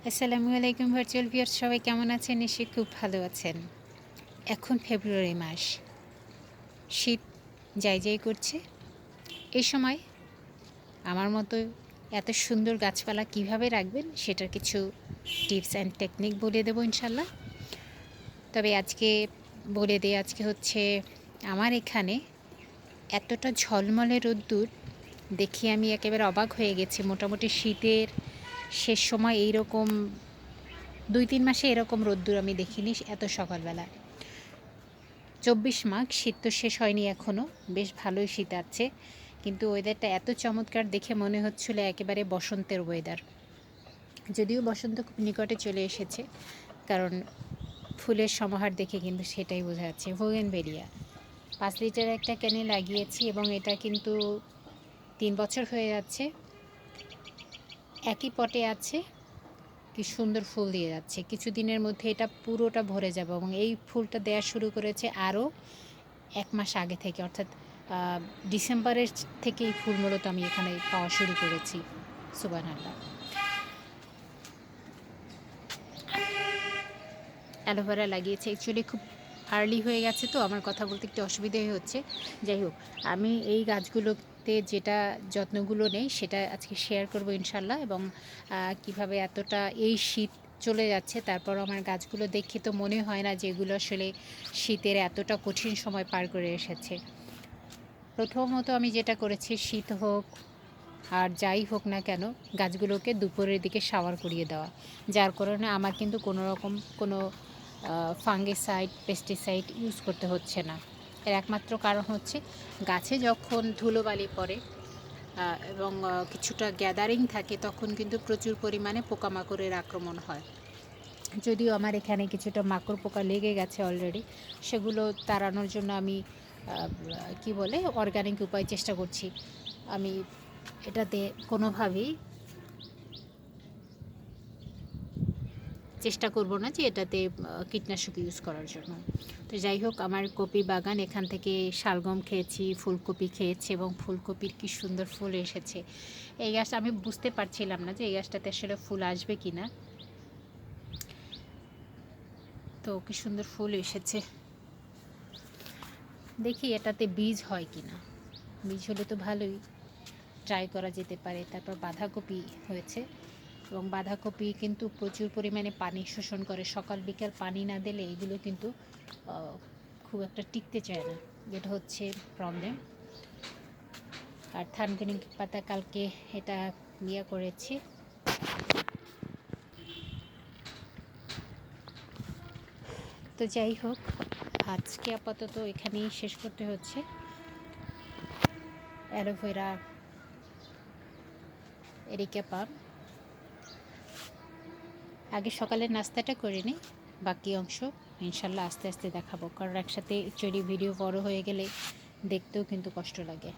আসসালামু আলাইকুম virtual viewers, সবাই কেমন আছেন? নিশ্চয়ই খুব ভালো আছেন। এখন ফেব্রুয়ারি মাস, শীত যাই যাই করছে। এই সময় আমার মতো এত সুন্দর গাছপালা কিভাবে রাখবেন সেটার কিছু টিপস অ্যান্ড টেকনিক বলে দেবো ইনশাল্লাহ। তবে আজকে বলে দিই, আজকে হচ্ছে আমার এখানে এতটা ঝলমলে রোদ্দুর দেখে আমি একেবারে অবাক হয়ে গেছি। মোটামুটি শীতের শেষ সময় এইরকম 2-3 মাসে এরকম রোদ্দুর আমি দেখিনি এত সকালবেলা। 24 মাঘ, শীত তো শেষ হয়নি এখনও, বেশ ভালোই শীত আছে, কিন্তু ওয়েদারটা এত চমৎকার দেখে মনে হচ্ছিল একেবারে বসন্তের ওয়েদার। যদিও বসন্ত খুব নিকটে চলে এসেছে, কারণ ফুলের সমাহার দেখে কিন্তু সেটাই বোঝা যাচ্ছে। বোগেনভেলিয়া 5 লিটার একটা ক্যানে লাগিয়েছি এবং এটা কিন্তু 3 বছর হয়ে যাচ্ছে, একই পটে আছে। কি সুন্দর ফুল দিয়ে যাচ্ছে, কিছুদিনের মধ্যে এটা পুরোটা ভরে যাবে এবং এই ফুলটা দেওয়া শুরু করেছে আরও 1 মাস আগে থেকে, অর্থাৎ ডিসেম্বরের থেকে এই ফুল মূলত আমি এখানে পাওয়া শুরু করেছি। সুবহানাল্লাহ। অ্যালোভেরা লাগিয়েছে, অ্যাকচুয়ালি খুব আর্লি হয়ে গেছে তো আমার কথা বলতে একটু অসুবিধাই হচ্ছে। যাই হোক, আমি এই গাছগুলোতে যেটা যত্নগুলো নেই সেটা আজকে শেয়ার করব ইনশাল্লাহ, এবং কিভাবে এতটা এই শীত চলে যাচ্ছে তারপর আমার গাছগুলো দেখে তো মনে হয় না যে এগুলো আসলে শীতের এতটা কঠিন সময় পার করে এসেছে। প্রথমত আমি যেটা করেছি, শীত হোক আর যাই হোক না কেন, গাছগুলোকে দুপুরের দিকে শাওয়ার করিয়ে দেওয়া, যার কারণে আমার কিন্তু কোনো রকম কোনো ফাঙ্গিসাইড পেস্টিসাইড ইউজ করতে হচ্ছে না। এর একমাত্র কারণ হচ্ছে গাছে যখন ধুলোবালি পড়ে এবং কিছুটা গ্যাদারিং থাকে তখন কিন্তু প্রচুর পরিমাণে পোকামাকড়ের আক্রমণ হয়। যদিও আমার এখানে কিছুটা মাকড় পোকা লেগে গেছে অলরেডি, সেগুলো তাড়ানোর জন্য আমি কি বলে অর্গানিক উপায় চেষ্টা করছি। আমি এটাতে কোনোভাবেই চেষ্টা করব না যে এটাতে কীটনাশক ইউজ করার জন্য। তো যাই হোক, আমার কপি বাগান, এখান থেকে শালগম খেয়েছি, ফুলকপি খেয়েছি এবং ফুলকপির কি সুন্দর ফুল এসেছে। এই গাছটা আমি বুঝতে পারছিলাম না যে এই গাছটাতে আসলে ফুল আসবে কি না, তো কি সুন্দর ফুল এসেছে। দেখি এটাতে বীজ হয় কি না, বীজ হলে তো ভালোই, ট্রাই করা যেতে পারে। তারপর বাঁধাকপি হয়েছে, এবং বাঁধাকপি কিন্তু প্রচুর পরিমাণে পানি শোষণ করে, সকাল বিকাল পানি না দিলে এগুলো কিন্তু খুব একটা টিকতে চায় না, যেটা হচ্ছে প্রবলেম। আর থানকুনি পাতা কালকে এটা ইয়ে করেছি। তো যাই হোক, আজকে আপাতত এখানেই শেষ করতে হচ্ছে। অ্যালোভেরা, এরিকা পাম, আগে সকালের নাস্তাটা করে নিই, বাকি অংশ ইনশাল্লাহ আস্তে আস্তে দেখাবো, কারণ একসাথে অ্যাকচুয়ালি ভিডিও বড় হয়ে গেলে দেখতেও কিন্তু কষ্ট লাগে।